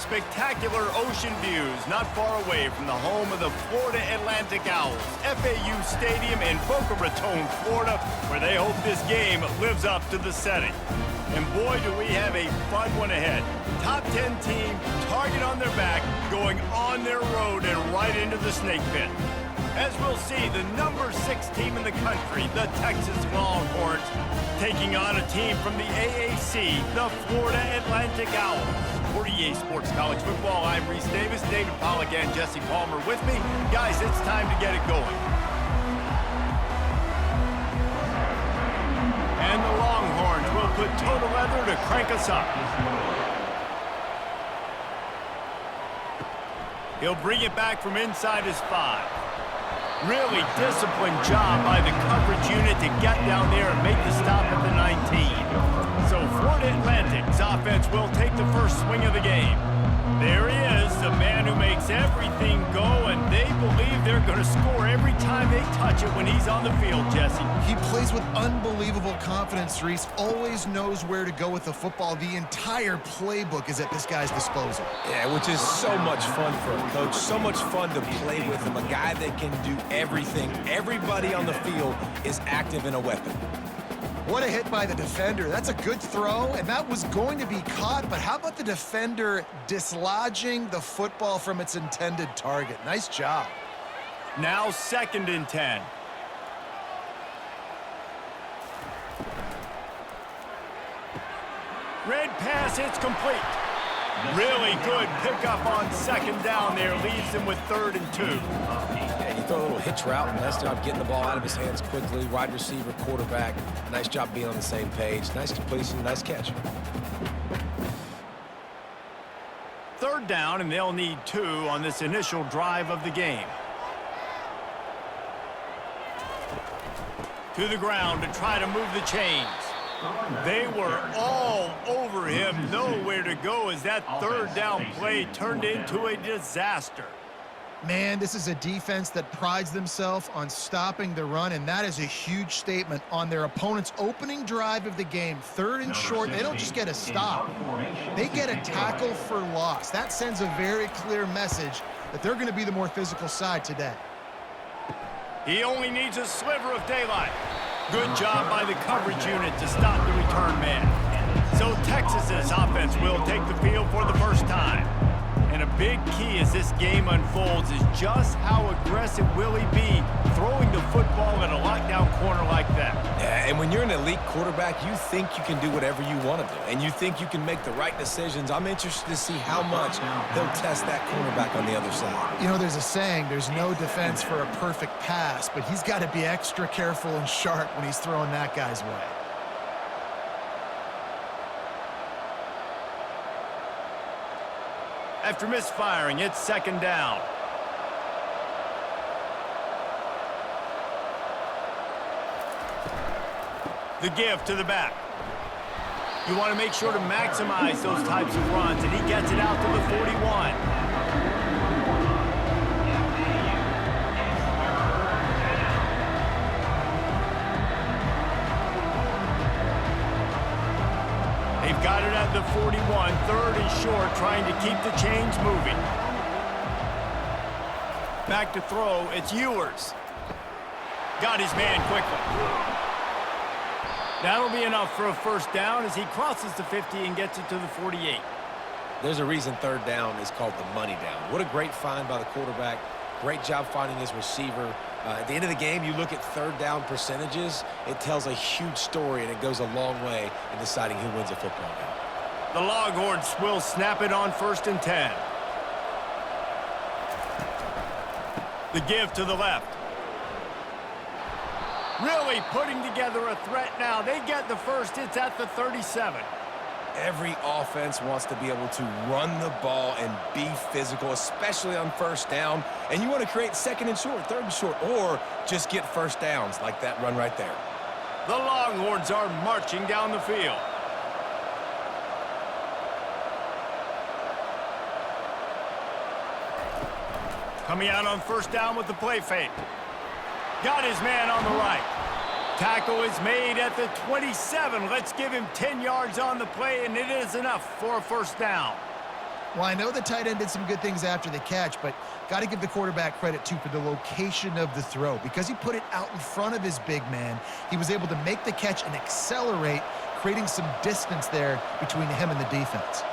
spectacular ocean views not far away from the home of the Florida Atlantic Owls, FAU Stadium in Boca Raton, Florida, where they hope this game lives up to the setting. And boy, do we have a fun one ahead. Top 10 team, target on their back, going on their road and right into the snake pit. As we'll see, the number 6 team in the country, the Texas Longhorns, taking on a team from the AAC, the Florida Atlantic Owls. For EA Sports College Football, I'm Reese Davis, David Pollack, and Jesse Palmer with me. Guys, it's time to get it going. And the Longhorns will put total leather to crank us up. He'll bring it back from inside his 5. Really disciplined job by the coverage unit to get down there and make the stop at the 19. So Florida Atlantic's offense will take the first swing of the game. There he is, the man who makes everything go, and they believe they're going to score every time they touch it when he's on the field, Jesse. He plays with unbelievable confidence, Reese. Always knows where to go with the football. The entire playbook is at this guy's disposal. Yeah, which is so much fun for a coach. So much fun to play with him. A guy that can do everything. Everybody on the field is active and a weapon. What a hit by the defender. That's a good throw, and that was going to be caught, but how about the defender dislodging the football from its intended target? Nice job. Now 2nd and 10. Red pass, it's complete. Really good pickup on 2nd down there. Leaves him with 3rd and 2. Yeah, you throw a little hitch route. Nice job getting the ball out of his hands quickly. Wide receiver, quarterback. Nice job being on the same page. Nice completion, nice catch. 3rd down, and they'll need 2 on this initial drive of the game. To the ground to try to move the chains. They were all over him, nowhere to go as that 3rd down play turned into a disaster. Man, this is a defense that prides themselves on stopping the run, and that is a huge statement on their opponent's opening drive of the game. 3rd and short, they don't just get a stop. They get a tackle for loss. That sends a very clear message that they're going to be the more physical side today. He only needs a sliver of daylight. Good job by the coverage unit to stop the return man. So Texas's offense will take the field for the first time. And a big key as this game unfolds is just how aggressive will he be throwing the football in a lockdown corner like that. Yeah, and when you're an elite quarterback, you think you can do whatever you want to do. And you think you can make the right decisions. I'm interested to see how much he'll test that cornerback on the other side. You know, there's a saying, there's no defense for a perfect pass, but he's got to be extra careful and sharp when he's throwing that guy's way. After misfiring, it's 2nd down. The give to the back. You want to make sure to maximize those types of runs, and he gets it out to the 41. They've got it at the 41, 3rd and short, trying to keep the chains moving. Back to throw, it's Ewers. Got his man quickly. That'll be enough for a 1st down as he crosses the 50 and gets it to the 48. There's a reason 3rd down is called the money down. What a great find by the quarterback. Great job finding his receiver. At the end of the game, you look at 3rd down percentages. It tells a huge story, and it goes a long way in deciding who wins a football game. The Longhorns will snap it on 1st and 10. The give to the left. Really putting together a threat now. They get the 1st. It's at the 37. Every offense wants to be able to run the ball and be physical, especially on 1st down. And you want to create 2nd and short, 3rd and short, or just get 1st downs like that run right there. The Longhorns are marching down the field. Coming out on 1st down with the play fake. Got his man on the right. Tackle is made at the 27. Let's give him 10 yards on the play, and it is enough for a 1st down. Well, I know the tight end did some good things after the catch, but got to give the quarterback credit, too, for the location of the throw. Because he put it out in front of his big man, he was able to make the catch and accelerate, creating some distance there between him and the defense.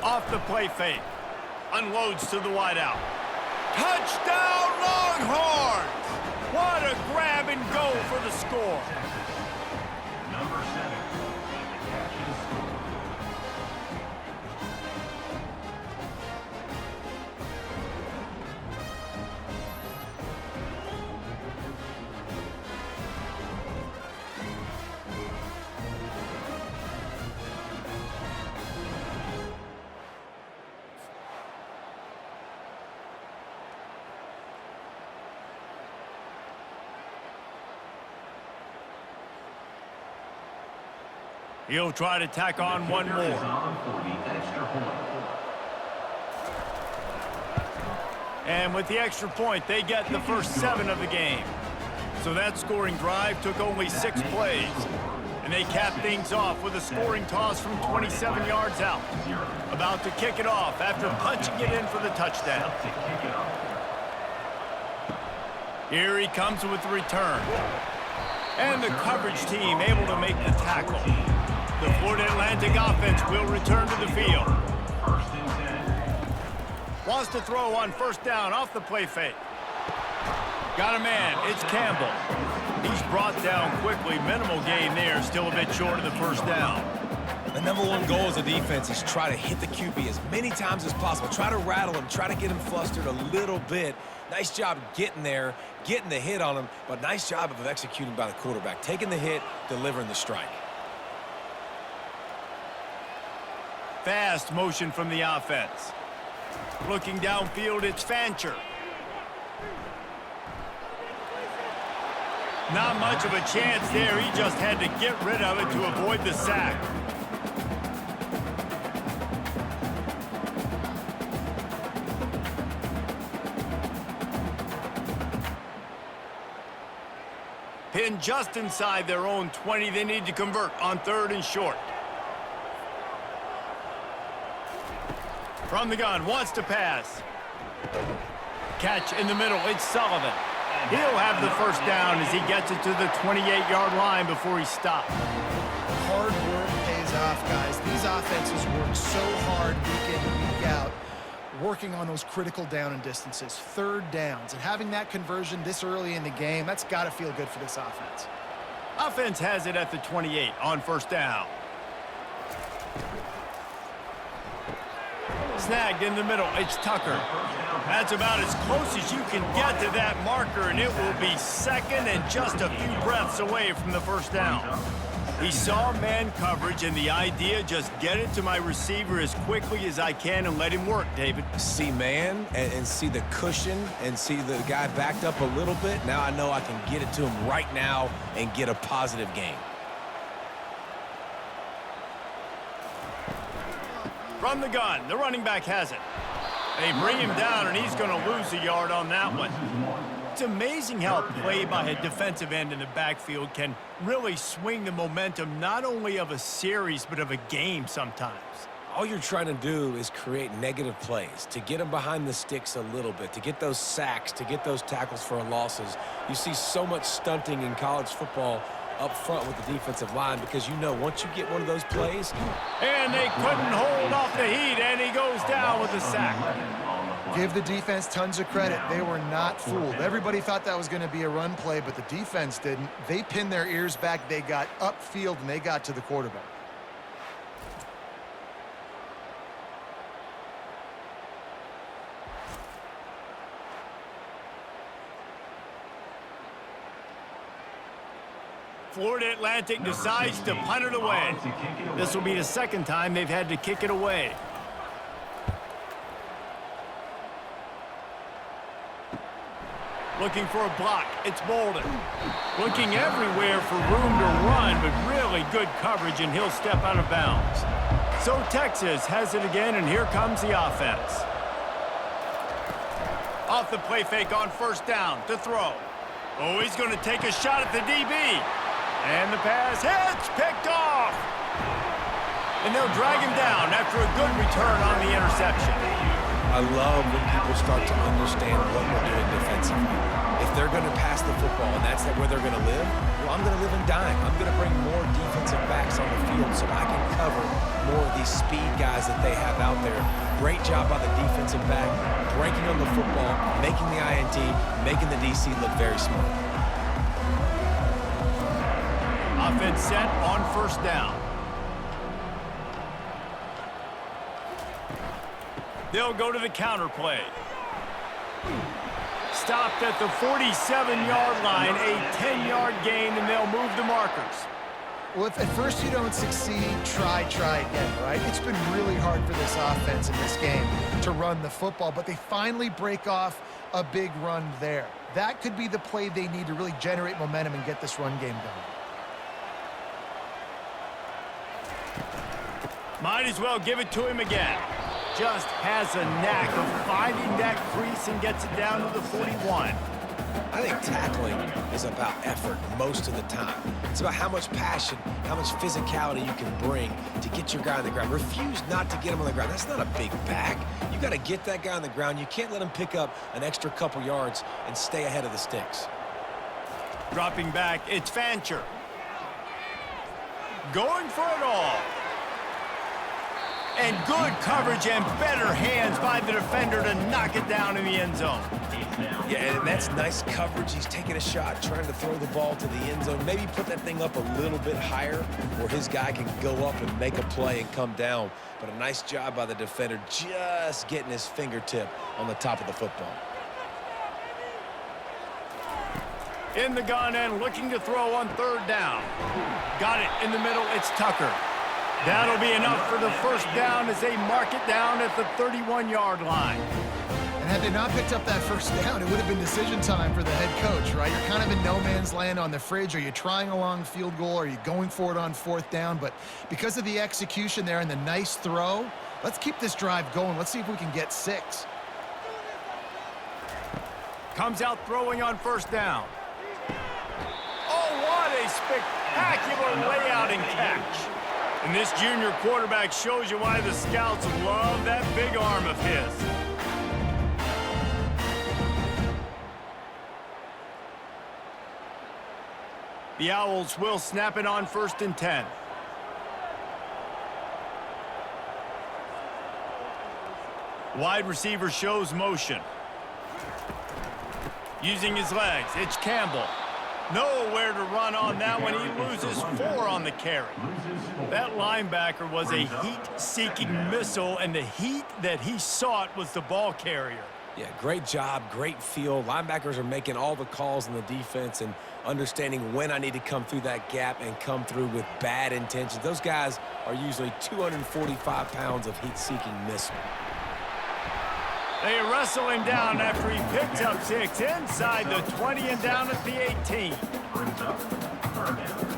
Off the play fake. Unloads to the wideout. Touchdown, Longhorns! What a grab and go for the score. Number 7. The catch is scored. He'll try to tack on one more. And with the extra point, they get the first 7 of the game. So that scoring drive took only 6 plays. And they cap things off with a scoring toss from 27 yards out. About to kick it off after punching it in for the touchdown. Here he comes with the return. And the coverage team able to make the tackle. The Florida Atlantic offense will return to the field. Wants to throw on first down off the play fake. Got a man. It's Campbell. He's brought down quickly. Minimal gain there. Still a bit short of the first down. The #1 goal as a defense is try to hit the QB as many times as possible. Try to rattle him. Try to get him flustered a little bit. Nice job getting there, getting the hit on him, but nice job of executing by the quarterback. Taking the hit, delivering the strike. Fast motion from the offense. Looking downfield, it's Fancher. Not much of a chance there. He just had to get rid of it to avoid the sack. Pinned just inside their own 20. They need to convert on 3rd and short. From the gun, wants to pass. Catch in the middle, it's Sullivan. He'll have the first down as he gets it to the 28-yard line before he stopped. Hard work pays off, guys. These offenses work so hard week in and week out, working on those critical down and distances, 3rd downs, and having that conversion this early in the game, that's got to feel good for this offense. Offense has it at the 28 on first down. Snagged in the middle, it's Tucker. That's about as close as you can get to that marker, and it will be 2nd and just a few breaths away from the first down. He saw man coverage, and the idea, just get it to my receiver as quickly as I can and let him work, David. See man and see the cushion and see the guy backed up a little bit. Now I know I can get it to him right now and get a positive gain. From the gun, the running back has it. They bring him down, and he's going to lose a yard on that one. It's amazing how play by a defensive end in the backfield can really swing the momentum not only of a series but of a game sometimes. All you're trying to do is create negative plays, to get them behind the sticks a little bit, to get those sacks, to get those tackles for losses. You see so much stunting in college football up front with the defensive line because you know once you get one of those plays. And they couldn't hold off the heat, and he goes down with a sack. Give the defense tons of credit. They were not fooled. Everybody thought that was going to be a run play, but the defense didn't. They pinned their ears back. They got upfield, and they got to the quarterback. Florida Atlantic decides to punt it away. This will be the 2nd time they've had to kick it away. Looking for a block. It's Bolden. Looking everywhere for room to run, but really good coverage, and he'll step out of bounds. So Texas has it again, and here comes the offense. Off the play fake on first down to throw. Oh, he's going to take a shot at the DB. And the pass hits, picked off. And they'll drag him down after a good return on the interception. I love when people start to understand what we're doing defensively. If they're going to pass the football and that's where they're going to live, well, I'm going to live and dime. I'm going to bring more defensive backs on the field so I can cover more of these speed guys that they have out there. Great job by the defensive back, breaking on the football, making the INT, making the DC look very smart. Offense set on first down. They'll go to the counter play. Stopped at the 47-yard line, a 10-yard gain, and they'll move the markers. Well, if at first you don't succeed, try again, right? It's been really hard for this offense in this game to run the football, but they finally break off a big run there. That could be the play they need to really generate momentum and get this run game going. Might as well give it to him again. Just has a knack of finding that crease and gets it down to the 41. I think tackling is about effort most of the time. It's about how much passion, how much physicality you can bring to get your guy on the ground. Refuse not to get him on the ground. That's not a big back. You got to get that guy on the ground. You can't let him pick up an extra couple yards and stay ahead of the sticks. Dropping back, it's Fancher. Going for it all. And good coverage and better hands by the defender to knock it down in the end zone. Yeah, and that's nice coverage. He's taking a shot, trying to throw the ball to the end zone. Maybe put that thing up a little bit higher where his guy can go up and make a play and come down. But a nice job by the defender just getting his fingertip on the top of the football. In the gun and looking to throw on third down. Got it in the middle. It's Tucker. That'll be enough for the first down as they mark it down at the 31-yard line. And had they not picked up that first down, it would have been decision time for the head coach, right? You're kind of in no man's land on the fridge. Are you trying a long field goal? Are you going for it on fourth down? But because of the execution there and the nice throw, let's keep this drive going. Let's see if we can get 6. Comes out throwing on first down. Oh, what a spectacular layout and catch. And this junior quarterback shows you why the scouts love that big arm of his. The Owls will snap it on 1st and 10. Wide receiver shows motion. Using his legs, it's Campbell. Nowhere to run on that one. He loses 4 on the carry. That linebacker was a heat-seeking missile, and the heat that he sought was the ball carrier. Yeah, great job, great feel. Linebackers are making all the calls in the defense and understanding when I need to come through that gap and come through with bad intentions. Those guys are usually 245 pounds of heat-seeking missile. They wrestle him down after he picks up 6 inside the 20 and down at the 18. Brings up third down.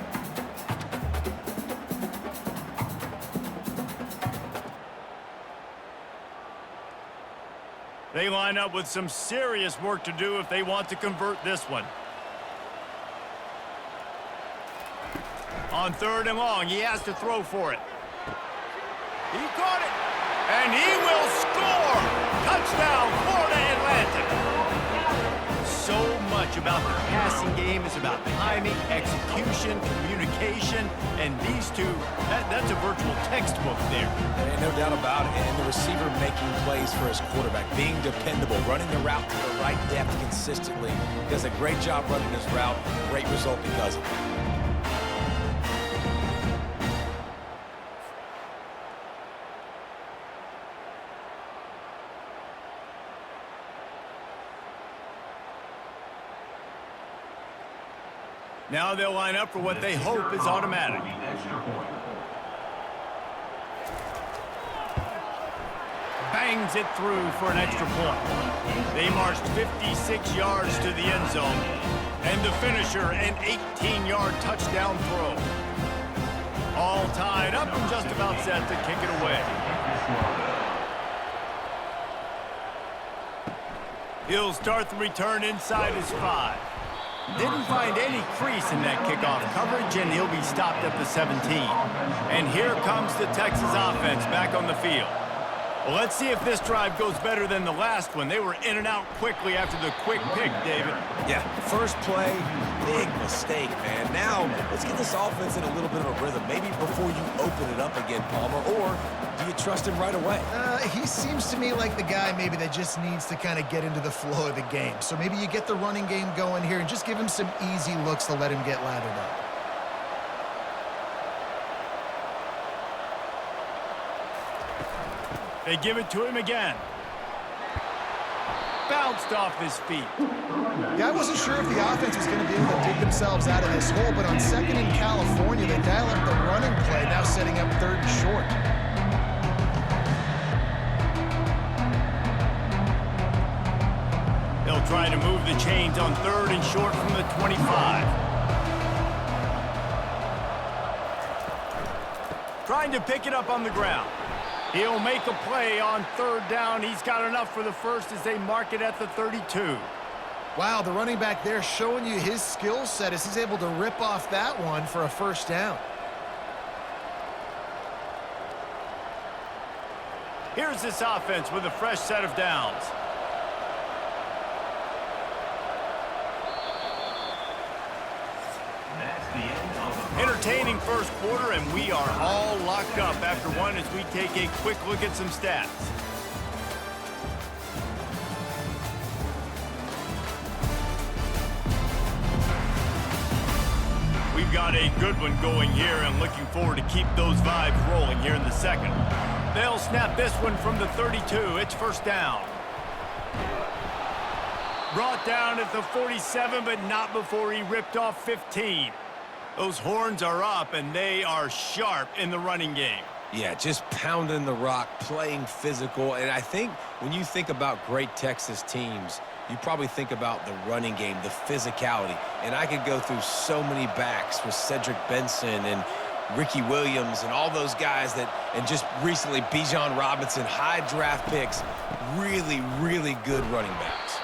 They line up with some serious work to do if they want to convert this one. On 3rd and long, he has to throw for it. He caught it, and he will score! Touchdown, Florida Atlantic! So much about the passing game is about timing, execution, communication, and these two, that's a virtual textbook there. There ain't no doubt about it. And the receiver making plays for his quarterback, being dependable, running the route to the right depth consistently. Does a great job running his route. Great result because of it. Now they'll line up for what they hope is automatic. Bangs it through for an extra point. They marched 56 yards to the end zone. And the finisher, an 18-yard touchdown throw. All tied up and just about set to kick it away. He'll start the return inside his 5. Didn't find any crease in that kickoff coverage, and he'll be stopped at the 17. And here comes the Texas offense back on the field. Well, let's see if this drive goes better than the last one. They were in and out quickly after the quick pick, David. Yeah, first play, big mistake, man. Now, let's get this offense in a little bit of a rhythm. Maybe before you open it up again, Palmer, or do you trust him right away? He seems to me like the guy maybe that just needs to kind of get into the flow of the game. So maybe you get the running game going here and just give him some easy looks to let him get lathered up. They give it to him again. Bounced off his feet. Yeah, I wasn't sure if the offense was going to be able to dig themselves out of this hole, but on second in California, they dial up the running play, now setting up third and short. They'll try to move the chains on third and short from the 25. Trying to pick it up on the ground. He'll make a play on third down. He's got enough for the first as they mark it at the 32. Wow, the running back there showing you his skill set as he's able to rip off that one for a first down. Here's this offense with a fresh set of downs. Entertaining first quarter, and we are all locked up after one as we take a quick look at some stats. We've got a good one going here and looking forward to keep those vibes rolling here in the second. They'll snap this one from the 32. It's first down. Brought down at the 47, but not before he ripped off 15. Those horns are up, and they are sharp in the running game. Yeah, just pounding the rock, playing physical. And I think when you think about great Texas teams, you probably think about the running game, the physicality. And I could go through so many backs with Cedric Benson and Ricky Williams and all those guys that, and just recently Bijan Robinson, high draft picks, really, really good running backs.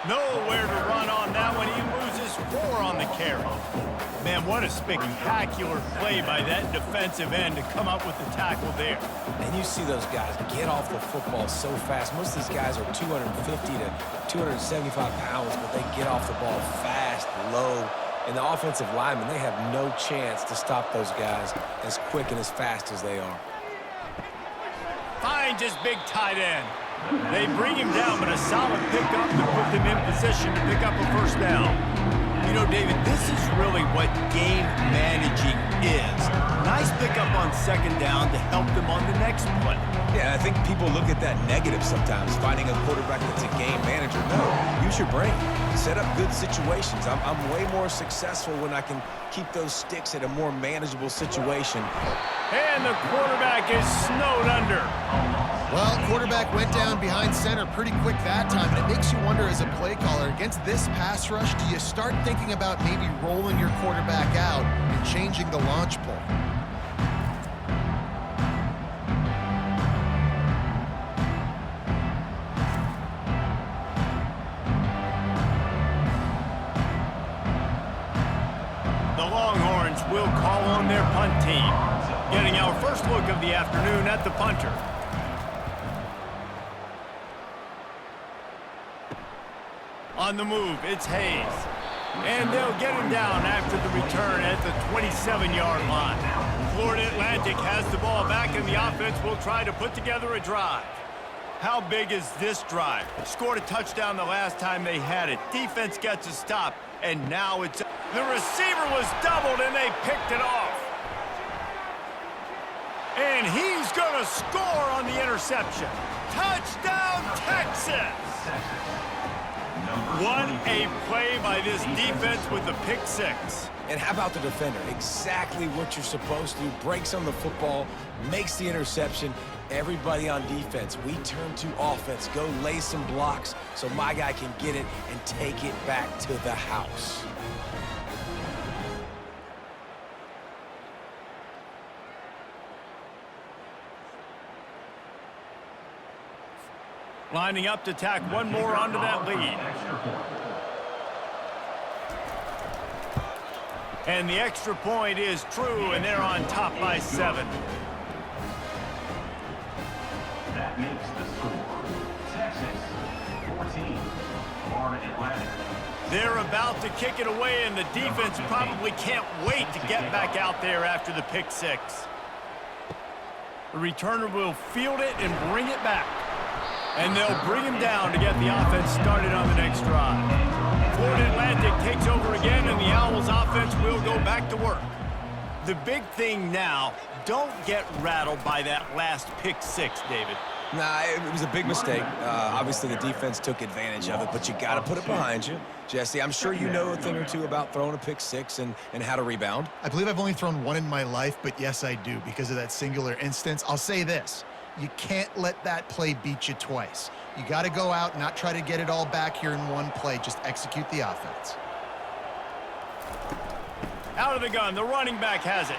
Nowhere to run on that one. He loses 4 on the carry. Man, what a spectacular play by that defensive end to come up with the tackle there. And you see those guys get off the football so fast. Most of these guys are 250 to 275 pounds, but they get off the ball fast, low. And the offensive linemen, they have no chance to stop those guys as quick and as fast as they are. Finds his big tight end. They bring him down, but a solid pickup to put them in position to pick up a first down. You know, David, this is really what game managing is. Nice pickup on second down to help them on the next play. Yeah, I think people look at that negative sometimes, finding a quarterback that's a game manager. No, use your brain. Set up good situations. I'm way more successful when I can keep those sticks at a more manageable situation. And the quarterback is snowed under. Well, quarterback went down behind center pretty quick that time, and it makes you wonder as a play caller, against this pass rush, do you start thinking about maybe rolling your quarterback out and changing the launch pull? The Longhorns will call on their punt team. Getting our first look of the afternoon at the punter. On the move, it's Hayes. And they'll get him down after the return at the 27-yard line. Florida Atlantic has the ball back, and the offense will try to put together a drive. How big is this drive? Scored a touchdown the last time they had it. Defense gets a stop, and now it's... The receiver was doubled, and they picked it off. And he's going to score on the interception. Touchdown, Texas! What a play by this defense with the pick six. And how about the defender? Exactly what you're supposed to do. Breaks on the football, makes the interception. Everybody on defense, we turn to offense. Go lay some blocks so my guy can get it and take it back to the house. Lining up to tack one more onto that lead. And the extra point is true, and they're on top by 7. That makes the score Texas 14, Florida Atlantic. They're about to kick it away, and the defense probably can't wait to get back out there after the pick 6. The returner will field it and bring it back. And they'll bring him down to get the offense started on the next drive. Florida Atlantic takes over again, and the Owls offense will go back to work. The big thing now, don't get rattled by that last pick 6, David. Nah, it was a big mistake. Obviously, the defense took advantage of it, but you got to put it behind you. Jesse, I'm sure you know a thing or two about throwing a pick 6 and how to rebound. I believe I've only thrown one in my life, but yes, I do because of that singular instance. I'll say this. You can't let that play beat you twice. You got to go out and not try to get it all back here in one play. Just execute the offense. Out of the gun, the running back has it.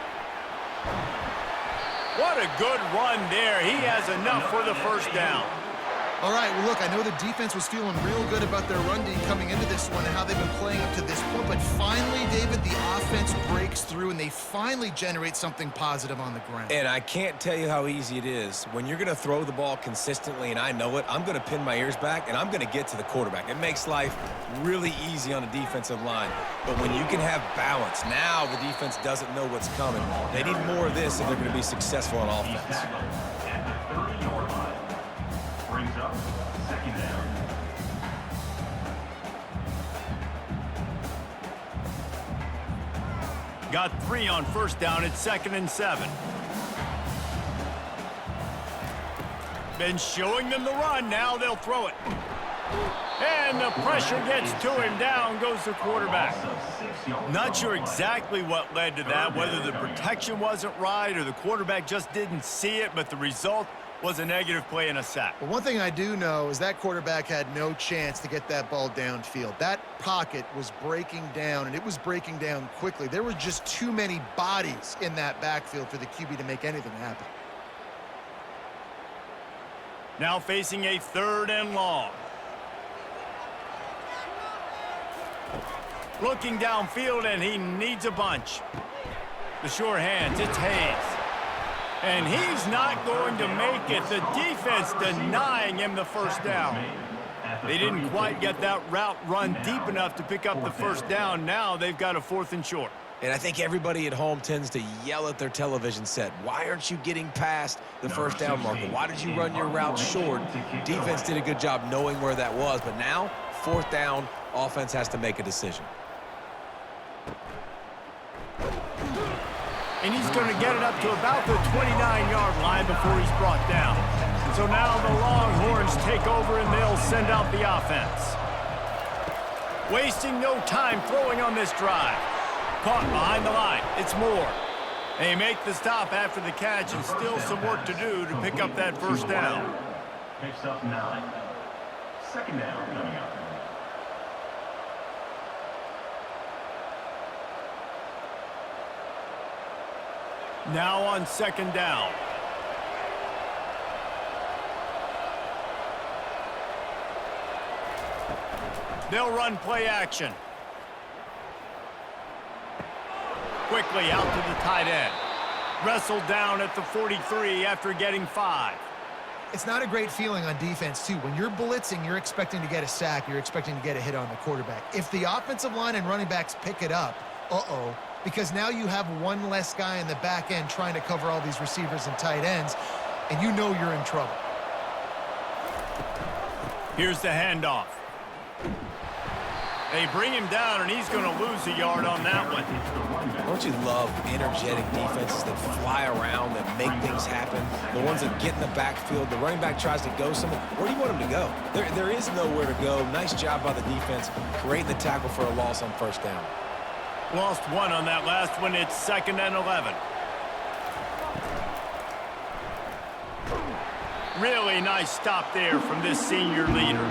What a good run there. He has enough for the first down. All right, well, look, I know the defense was feeling real good about their run D coming into this one and how they've been playing up to this point, but finally, David, the offense breaks through and they finally generate something positive on the ground. And I can't tell you how easy it is. When you're going to throw the ball consistently, and I know it, I'm going to pin my ears back, and I'm going to get to the quarterback. It makes life really easy on a defensive line. But when you can have balance, now the defense doesn't know what's coming. They need more of this if they're going to be successful on offense. At the 30-yard line. Brings up second down. Got 3 on first down. It's 2nd and 7. Been showing them the run. Now they'll throw it. And the pressure gets to him. Down goes the quarterback. Not sure exactly what led to that, whether the protection wasn't right or the quarterback just didn't see it, but the result was a negative play and a sack. But one thing I do know is that quarterback had no chance to get that ball downfield. That pocket was breaking down, and it was breaking down quickly. There were just too many bodies in that backfield for the QB to make anything happen. Now facing a 3rd and long. Looking downfield, and he needs a bunch. The sure hands, it's Hayes. And he's not going to make it. The defense denying him the first down. They didn't quite get that route run deep enough to pick up the first down. Now they've got a 4th and short. And I think everybody at home tends to yell at their television set. Why aren't you getting past the first down marker? Why did you run your route short? Defense did a good job knowing where that was. But now, 4th down, offense has to make a decision. And he's going to get it up to about the 29-yard line before he's brought down. So now the Longhorns take over, and they'll send out the offense. Wasting no time throwing on this drive. Caught behind the line. It's Moore. They make the stop after the catch, and still some work to do to pick up that first down. Picks up 9. Second down coming up. Now on 2nd down. They'll run play action. Quickly out to the tight end. Wrestled down at the 43 after getting 5. It's not a great feeling on defense, too. When you're blitzing, you're expecting to get a sack. You're expecting to get a hit on the quarterback. If the offensive line and running backs pick it up, because now you have one less guy in the back end trying to cover all these receivers and tight ends, and you know you're in trouble. Here's the handoff. They bring him down, and he's going to lose a yard on that one. Don't you love energetic defenses that fly around, that make things happen? The ones that get in the backfield, the running back tries to go somewhere. Where do you want him to go? There is nowhere to go. Nice job by the defense, creating the tackle for a loss on first down. Lost 1 on that last one. It's 2nd and 11. Really nice stop there from this senior leader.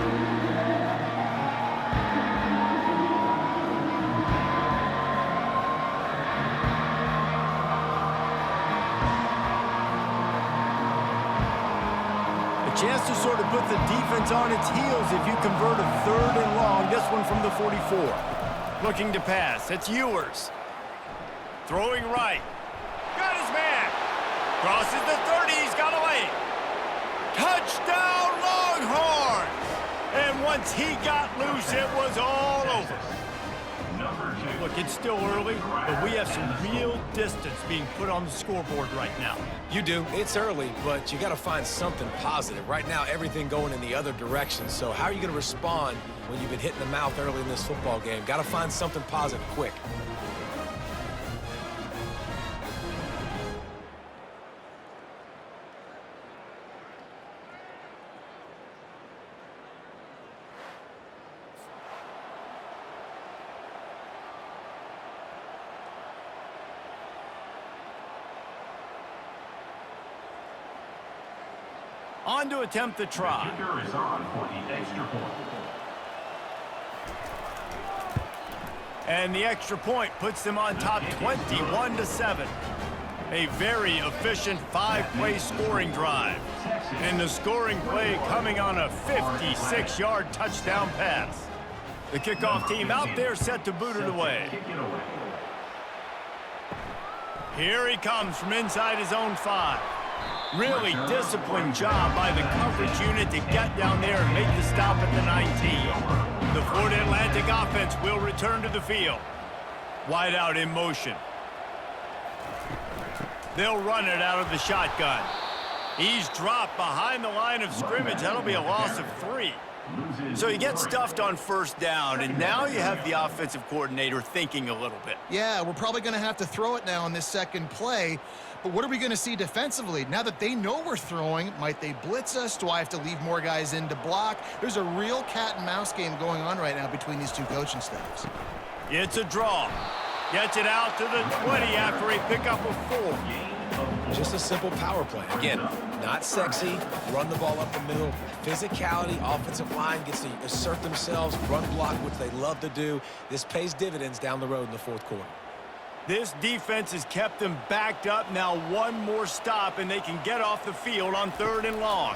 Chance to sort of put the defense on its heels if you convert a 3rd and long. This one from the 44. Looking to pass. It's Ewers. Throwing right. Got his man. Crosses the 30. He's got away. Touchdown, Longhorns! And once he got loose, it was all over. Look, it's still early, but we have some real distance being put on the scoreboard right now. You do. It's early, but you got to find something positive. Right now, everything going in the other direction. So how are you going to respond when you've been hit in the mouth early in this football game? Got to find something positive quick. On to attempt the try. The kicker is on for the extra point. And the extra point puts them on top 21-7. A very efficient 5-play scoring drive. And the scoring play coming on a 56-yard touchdown pass. The kickoff team out there set to boot it away. Here he comes from inside his own 5. Really disciplined job by the coverage unit to get down there and make the stop at the 19. The Florida Atlantic offense will return to the field. Wide out in motion. They'll run it out of the shotgun. He's dropped behind the line of scrimmage. That'll be a loss of 3. So you get stuffed on first down, and now you have the offensive coordinator thinking a little bit. Yeah, we're probably going to have to throw it now on this second play. But what are we going to see defensively? Now that they know we're throwing, might they blitz us? Do I have to leave more guys in to block? There's a real cat and mouse game going on right now between these two coaching staffs. It's a draw. Gets it out to the 20 after a pickup of 4. Just a simple power play. Again, not sexy, run the ball up the middle. Physicality, offensive line gets to assert themselves, run block, which they love to do. This pays dividends down the road in the fourth quarter. This defense has kept them backed up. Now one more stop, and they can get off the field on 3rd and long.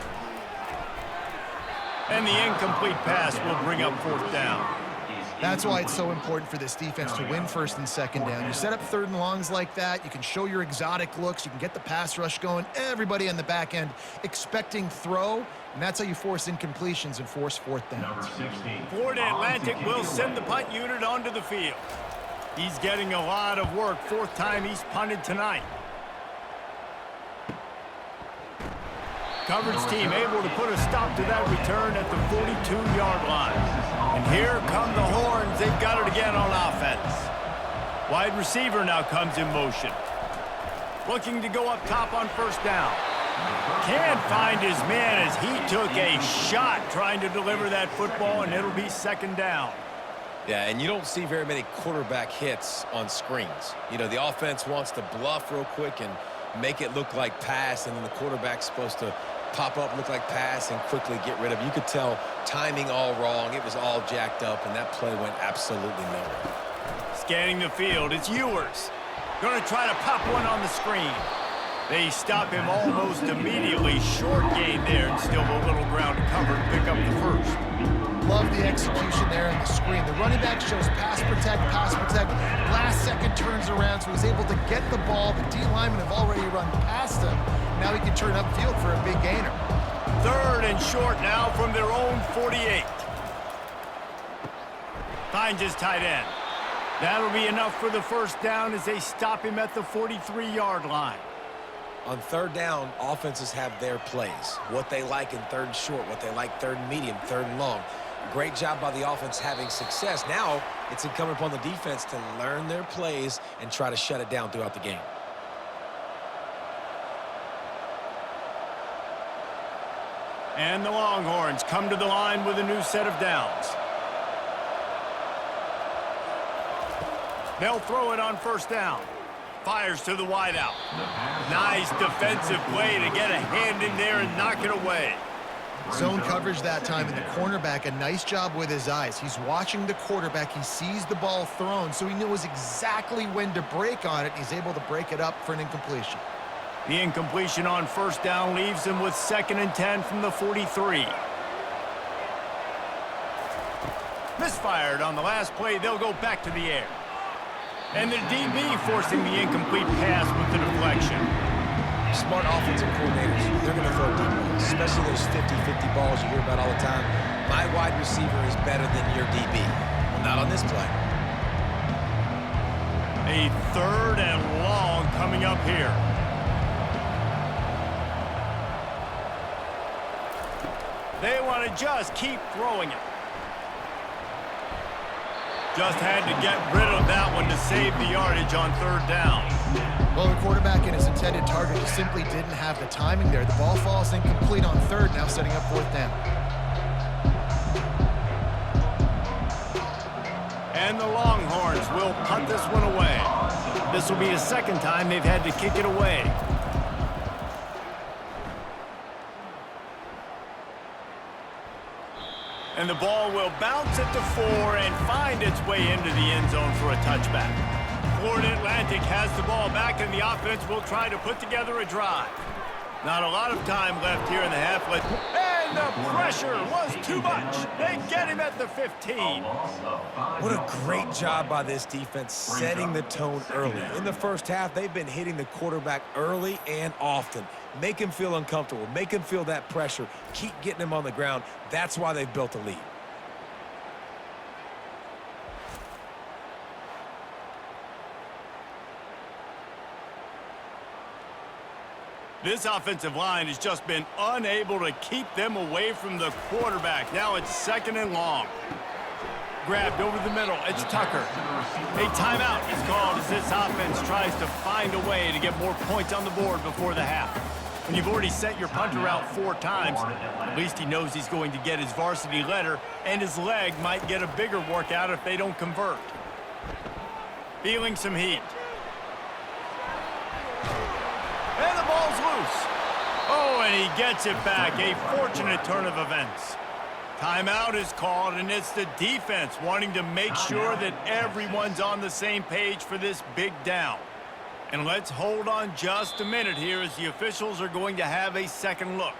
And the incomplete pass will bring up 4th down. That's why it's so important for this defense to win 1st and 2nd down. You set up 3rd and longs like that, you can show your exotic looks, you can get the pass rush going, everybody on the back end expecting throw, and that's how you force incompletions and force 4th downs. Florida Atlantic will send the punt unit onto the field. He's getting a lot of work. 4th time he's punted tonight. Coverage team able to put a stop to that return at the 42-yard line. And here come the Horns. They've got it again on offense. Wide receiver now comes in motion. Looking to go up top on 1st down. Can't find his man as he took a shot trying to deliver that football, and it'll be 2nd down. Yeah, and you don't see very many quarterback hits on screens. You know, the offense wants to bluff real quick and make it look like pass, and then the quarterback's supposed to pop up, look like pass, and quickly get rid of it. You could tell timing all wrong. It was all jacked up, and that play went absolutely nowhere. Scanning the field, it's Ewers. Going to try to pop one on the screen. They stop him almost immediately. Short gain there, and still a little ground to cover to pick up the 1st. Love the execution there in the screen. The running back shows pass protect. Last second turns around, so he's able to get the ball. The D linemen have already run past him. Now he can turn upfield for a big gainer. 3rd and short now from their own 48. Finds his tight end. That'll be enough for the 1st down as they stop him at the 43-yard line. On 3rd down, offenses have their plays. What they like in 3rd and short, what they like 3rd and medium, 3rd and long. Great job by the offense having success. Now it's incumbent upon the defense to learn their plays and try to shut it down throughout the game. And the Longhorns come to the line with a new set of downs. They'll throw it on 1st down. Fires to the wideout. Nice defensive play to get a hand in there and knock it away. Zone coverage that time, and the cornerback, a nice job with his eyes. He's watching the quarterback. He sees the ball thrown, so he knows exactly when to break on it. He's able to break it up for an incompletion. The incompletion on 1st down leaves him with 2nd and 10 from the 43. Misfired on the last play. They'll go back to the air. And the DB forcing the incomplete pass with the deflection. Smart offensive coordinators, they're going to throw deep balls, especially those 50-50 balls you hear about all the time. My wide receiver is better than your DB. Well, not on this play. A 3rd and long coming up here. They want to just keep throwing it. Just had to get rid of that one to save the yardage on 3rd down. Well, the quarterback and his intended target just simply didn't have the timing there. The ball falls incomplete on 3rd, now setting up 4th down. And the Longhorns will punt this one away. This will be the 2nd time they've had to kick it away. And the ball will bounce it to 4 and find its way into the end zone for a touchback. Florida Atlantic has the ball back, and the offense will try to put together a drive. Not a lot of time left here in the half. And the pressure was too much. They get him at the 15. What a great job by this defense setting the tone early. In the first half, they've been hitting the quarterback early and often. Make him feel uncomfortable. Make him feel that pressure. Keep getting him on the ground. That's why they've built a lead. This offensive line has just been unable to keep them away from the quarterback. Now it's 2nd and long. Grabbed over the middle. It's Tucker. A timeout is called as this offense tries to find a way to get more points on the board before the half. When you've already sent your punter out 4 times, at least he knows he's going to get his varsity letter, and his leg might get a bigger workout if they don't convert. Feeling some heat. And the ball's loose. Oh, and he gets it back. A fortunate turn of events. Timeout is called, and it's the defense wanting to make sure that everyone's on the same page for this big down. And let's hold on just a minute here as the officials are going to have a second look.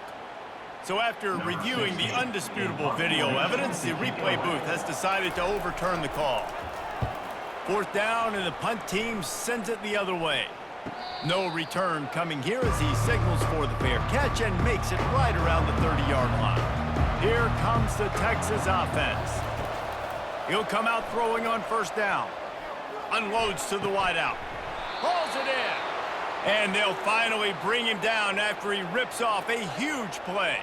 So after reviewing the undisputable video evidence, the replay booth has decided to overturn the call. 4th down, and the punt team sends it the other way. No return coming here as he signals for the fair catch and makes it right around the 30-yard line. Here comes the Texas offense. He'll come out throwing on 1st down. Unloads to the wideout. Hauls it in. And they'll finally bring him down after he rips off a huge play.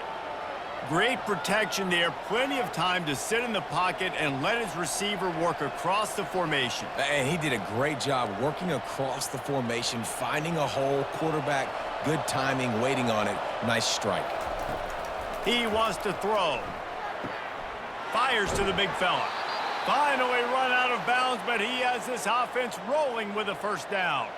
Great protection there. Plenty of time to sit in the pocket and let his receiver work across the formation. And he did a great job working across the formation, finding a hole, quarterback, good timing, waiting on it. Nice strike. He wants to throw. Fires to the big fella. Finally run out of bounds, but he has this offense rolling with a 1st down.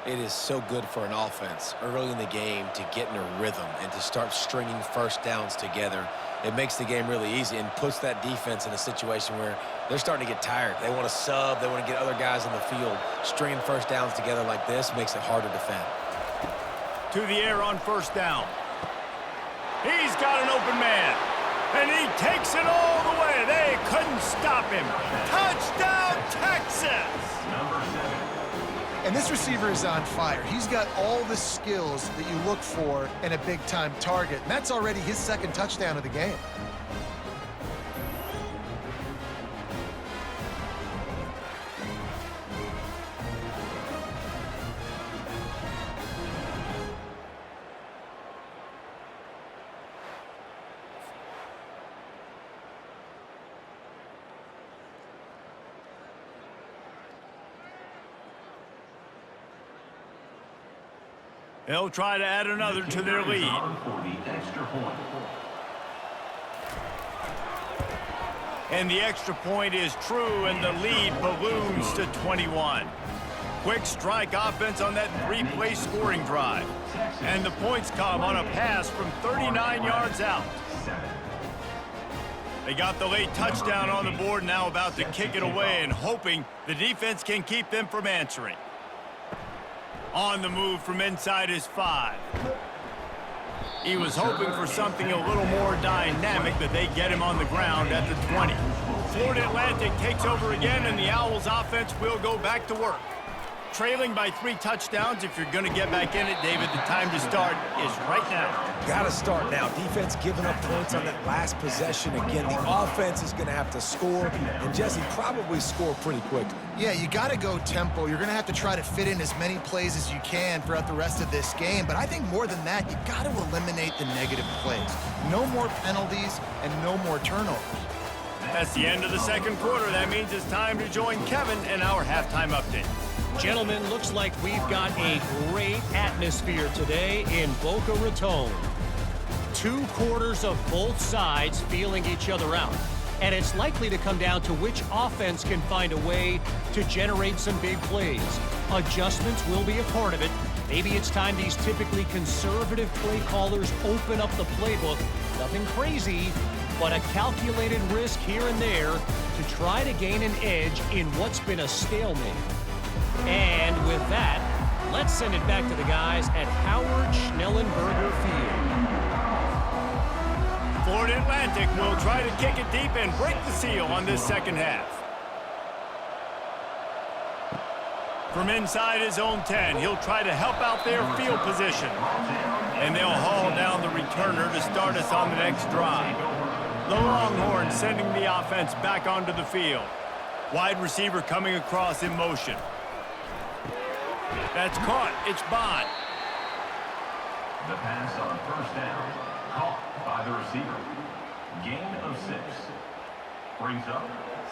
It is so good for an offense early in the game to get in a rhythm and to start stringing 1st downs together. It makes the game really easy and puts that defense in a situation where they're starting to get tired. They want to sub. They want to get other guys in the field. Stringing 1st downs together like this makes it hard to defend. To the air on 1st down. He's got an open man. And he takes it all the way. They couldn't stop him. Touchdown, Texas! Number 7. And this receiver is on fire. He's got all the skills that you look for in a big-time target. And that's already his 2nd touchdown of the game. They'll try to add another to their lead. For the extra point. And the extra point is true, and the lead balloons to 21. Quick strike offense on that 3-play scoring drive. And the points come on a pass from 39 yards out. They got the late touchdown on the board, now about to kick it away and hoping the defense can keep them from answering. On the move from inside his 5. He was hoping for something a little more dynamic, but they get him on the ground at the 20. Florida Atlantic takes over again, and the Owls offense will go back to work. Trailing by 3 touchdowns. If you're going to get back in it, David, the time to start is right now. Got to start now. Defense giving up points on that last possession. Again, the offense is going to have to score, and Jesse probably score pretty quickly. Yeah, you got to go tempo. You're going to have to try to fit in as many plays as you can throughout the rest of this game. But I think more than that, you got to eliminate the negative plays. No more penalties and no more turnovers. That's the end of the second quarter. That means it's time to join Kevin in our halftime update. Gentlemen, looks like we've got a great atmosphere today in Boca Raton. 2 quarters of both sides feeling each other out. And it's likely to come down to which offense can find a way to generate some big plays. Adjustments will be a part of it. Maybe it's time these typically conservative play callers open up the playbook. Nothing crazy, but a calculated risk here and there to try to gain an edge in what's been a stalemate. And with that, let's send it back to the guys at Howard Schnellenberger Field. Florida Atlantic will try to kick it deep and break the seal on this second half. From inside his own 10, he'll try to help out their field position. And they'll haul down the returner to start us on the next drive. The Longhorns sending the offense back onto the field. Wide receiver coming across in motion. That's caught. It's Bond. The pass on first down, caught by the receiver. Gain of 6. Brings up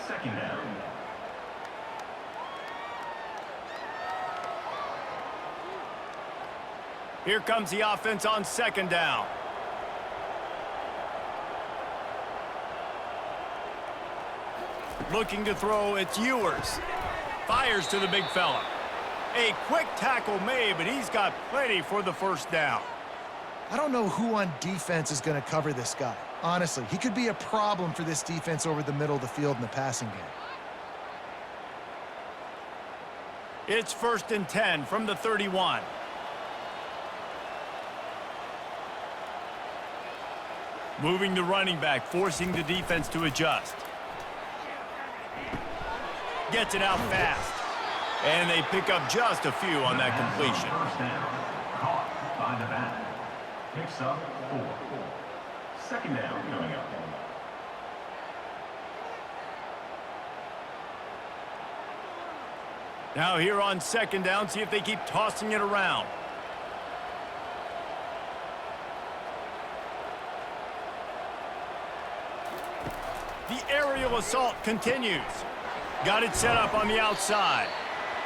second down. Here comes the offense on second down. Looking to throw, it's Ewers. Fires to the big fella. A quick tackle made, but he's got plenty for the first down. I don't know who on defense is going to cover this guy. Honestly, he could be a problem for this defense over the middle of the field in the passing game. It's 1st and 10 from the 31. Moving the running back, forcing the defense to adjust. Gets it out fast. And they pick up just a few on that completion. First down, caught by the back. Picks up 4. Second down coming up. Now here on second down, see if they keep tossing it around. The aerial assault continues. Got it set up on the outside.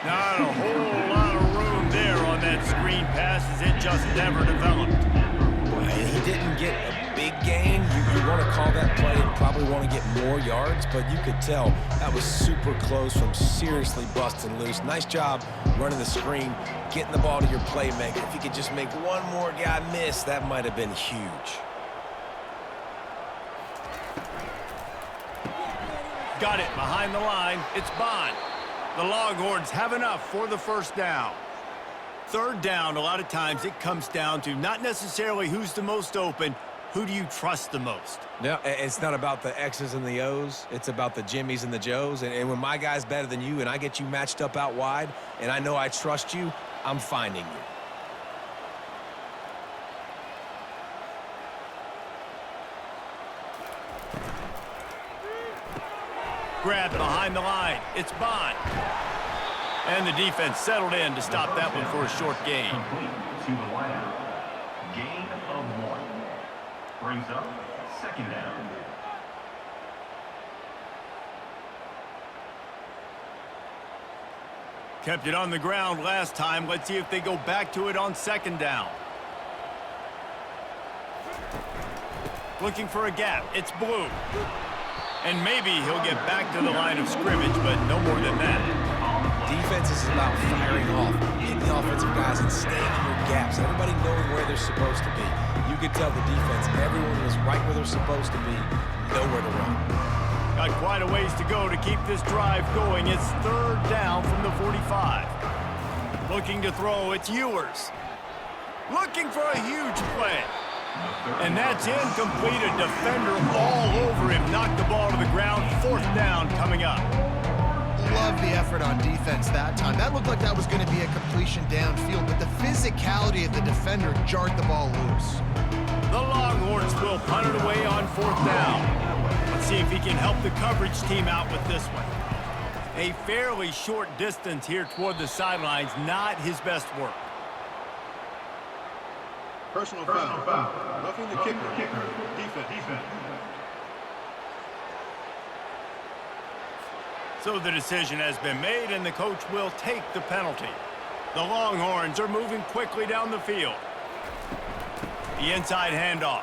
Not a whole lot of room there on that screen pass as it just never developed. He didn't get a big gain. You want to call that play and probably want to get more yards, but you could tell that was super close from seriously busting loose. Nice job running the screen, getting the ball to your playmaker. If you could just make one more guy miss, that might have been huge. Got it behind the line. It's Bond. The Longhorns have enough for the first down. Third down, a lot of times it comes down to not necessarily who's the most open, who do you trust the most? No, it's not about the X's and the O's. It's about the Jimmies and the Joes. And when my guy's better than you and I get you matched up out wide and I know I trust you, I'm finding you. Grabbed behind the line. It's Bond. And the defense settled in to stop that one for a short gain. Complete to the wideout. Gain of 1. Brings up second down. Kept it on the ground last time. Let's see if they go back to it on second down. Looking for a gap. It's Blue. And maybe he'll get back to the line of scrimmage, but no more than that. Defense is about firing off, hitting the offensive guys and staying in your gaps. Everybody knowing where they're supposed to be. You could tell the defense, everyone was right where they're supposed to be, nowhere to run. Got quite a ways to go to keep this drive going. It's third down from the 45. Looking to throw, it's Ewers. Looking for a huge play. And that's incomplete. A defender all over him. Knocked the ball to the ground. 4th down coming up. Love the effort on defense that time. That looked like that was going to be a completion downfield, but the physicality of the defender jarred the ball loose. The Longhorns will punt it away on 4th down. Let's see if he can help the coverage team out with this one. A fairly short distance here toward the sidelines. Not his best work. Personal foul. Roughing the kicker. Defense. So the decision has been made, and the coach will take the penalty. The Longhorns are moving quickly down the field. The inside handoff.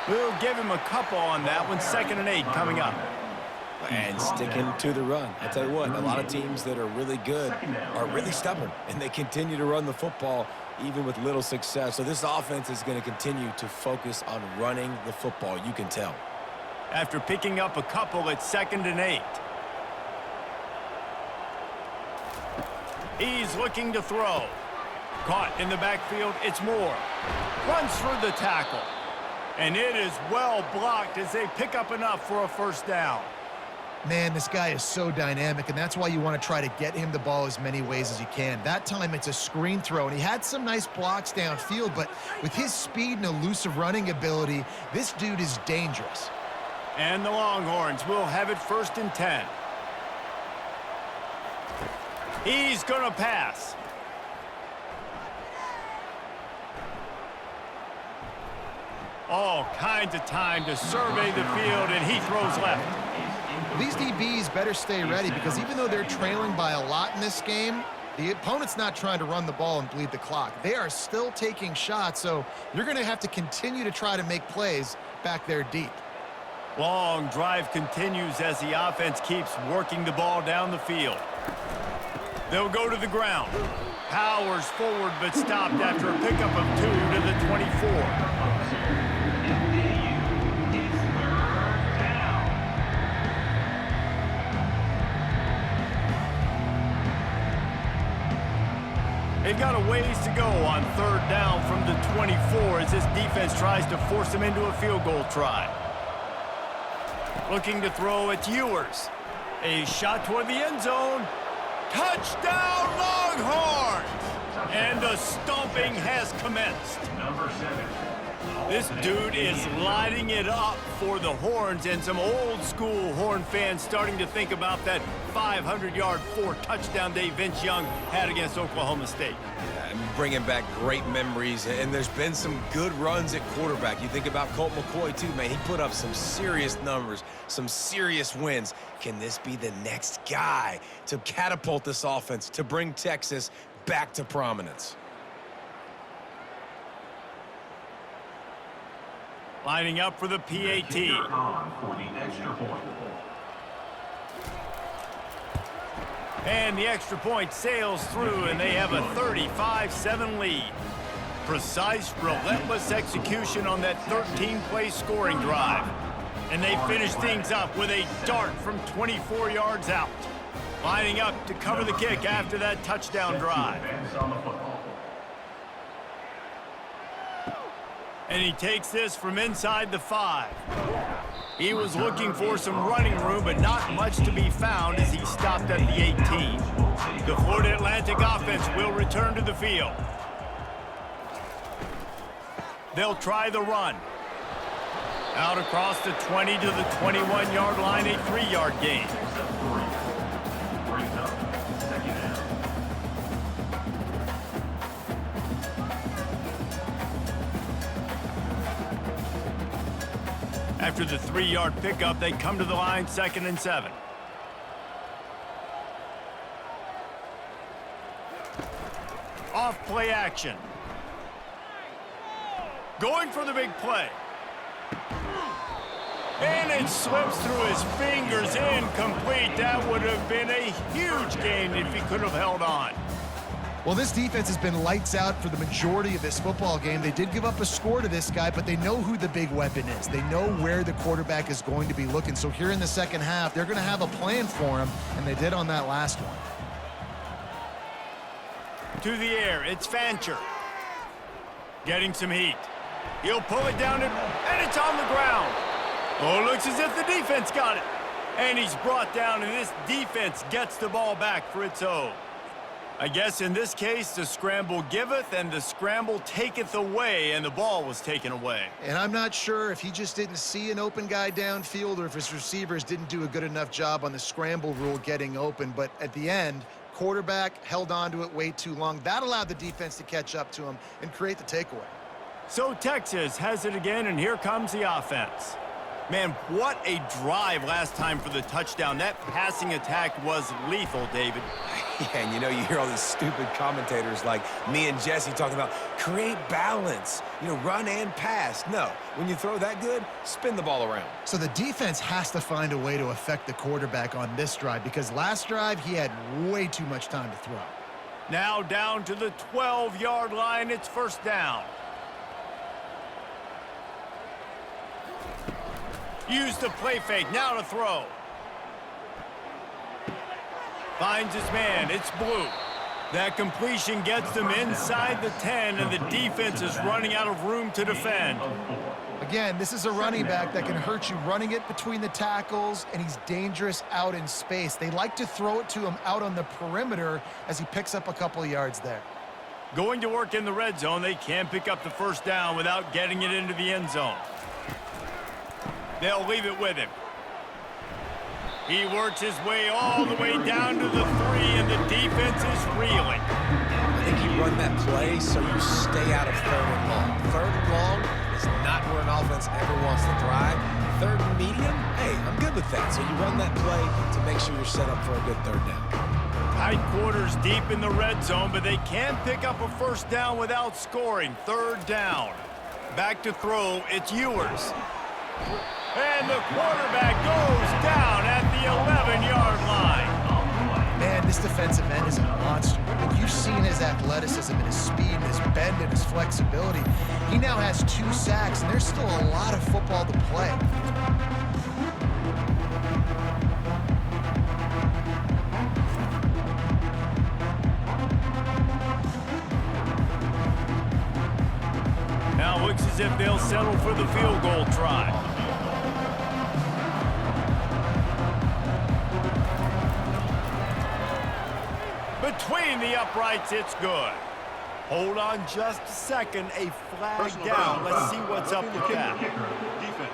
We'll give him a couple on that one. 2nd and 8 coming up. And sticking to the run. I tell you what, a lot of teams that are really good are really stubborn, and they continue to run the football even with little success. So this offense is going to continue to focus on running the football. You can tell. After picking up a couple, it's 2nd and 8. He's looking to throw. Caught in the backfield, it's Moore. Runs through the tackle. And it is well blocked as they pick up enough for a 1st down. Man, this guy is so dynamic, and that's why you want to try to get him the ball as many ways as you can. That time, it's a screen throw, and he had some nice blocks downfield, but with his speed and elusive running ability, this dude is dangerous. And the Longhorns will have it 1st and 10. He's going to pass. All kinds of time to survey the field, and he throws left. These DBs better stay ready because even though they're trailing by a lot in this game, the opponent's not trying to run the ball and bleed the clock. They are still taking shots, so you're going to have to continue to try to make plays back there deep. Long drive continues as the offense keeps working the ball down the field. They'll go to the ground. Powers forward, but stopped after a pickup of 2 to the 24. They've got a ways to go on 3rd down from the 24 as this defense tries to force them into a field goal try. Looking to throw, it's Ewers. A shot toward the end zone. Touchdown, Longhorns! And the stomping has commenced. Number 7. This dude is lighting it up for the Horns, and some old-school Horn fans starting to think about that 500-yard 4-touchdown day Vince Young had against Oklahoma State. And bringing back great memories, and there's been some good runs at quarterback. You think about Colt McCoy, too, man. He put up some serious numbers, some serious wins. Can this be the next guy to catapult this offense, to bring Texas back to prominence? Lining up for the PAT. For the extra point. And the extra point sails through, and they have a 35-7 lead. Precise, relentless execution on that 13-play scoring drive. And they finish things up with a dart from 24 yards out. Lining up to cover the kick after that touchdown drive. And he takes this from inside the 5. He was looking for some running room, but not much to be found as he stopped at the 18. The Florida Atlantic offense will return to the field. They'll try the run. Out across the 20 to the 21-yard line, a 3-yard gain. After the 3-yard pickup, they come to the line, 2nd and 7. Off play action. Going for the big play. And it slips through his fingers, incomplete. That would have been a huge gain if he could have held on. Well, this defense has been lights out for the majority of this football game. They did give up a score to this guy, but they know who the big weapon is. They know where the quarterback is going to be looking. So here in the second half, they're going to have a plan for him, and they did on that last one. To the air, it's Fancher. Getting some heat. He'll pull it down, and it's on the ground. Oh, it looks as if the defense got it. And he's brought down, and this defense gets the ball back for its own. I guess in this case, the scramble giveth and the scramble taketh away, and the ball was taken away. And I'm not sure if he just didn't see an open guy downfield or if his receivers didn't do a good enough job on the scramble rule getting open. But at the end, quarterback held on to it way too long. That allowed the defense to catch up to him and create the takeaway. So Texas has it again, and here comes the offense. Man, what a drive last time for the touchdown. That passing attack was lethal, David. Yeah, and you know, you hear all these stupid commentators like me and Jesse talking about create balance, you know, run and pass. No, when you throw that good, spin the ball around. So the defense has to find a way to affect the quarterback on this drive because last drive he had way too much time to throw. Now down to the 12-yard line. It's first down. Use the play fake. Now to throw. Finds his man. It's Blue. That completion gets them inside the 10, and the defense is running out of room to defend. Again, this is a running back that can hurt you running it between the tackles, and he's dangerous out in space. They like to throw it to him out on the perimeter as he picks up a couple of yards there. Going to work in the red zone. They can't pick up the first down without getting it into the end zone. They'll leave it with him. He works his way all the way down to the 3, and the defense is reeling. I think you run that play so you stay out of third and long. Third and long is not where an offense ever wants to thrive. Third and medium, hey, I'm good with that. So you run that play to make sure you're set up for a good third down. Tight quarters deep in the red zone, but they can pick up a first down without scoring. Third down. Back to throw. It's Ewers. And the quarterback goes down at the 11-yard line. Man, this defensive end is a monster. And you've seen his athleticism and his speed and his bend and his flexibility. He now has 2 sacks, and there's still a lot of football to play. Now looks as if they'll settle for the field goal try. Between the uprights, it's good. Hold on just a second. A flag down. Let's see what's up with that. Defense.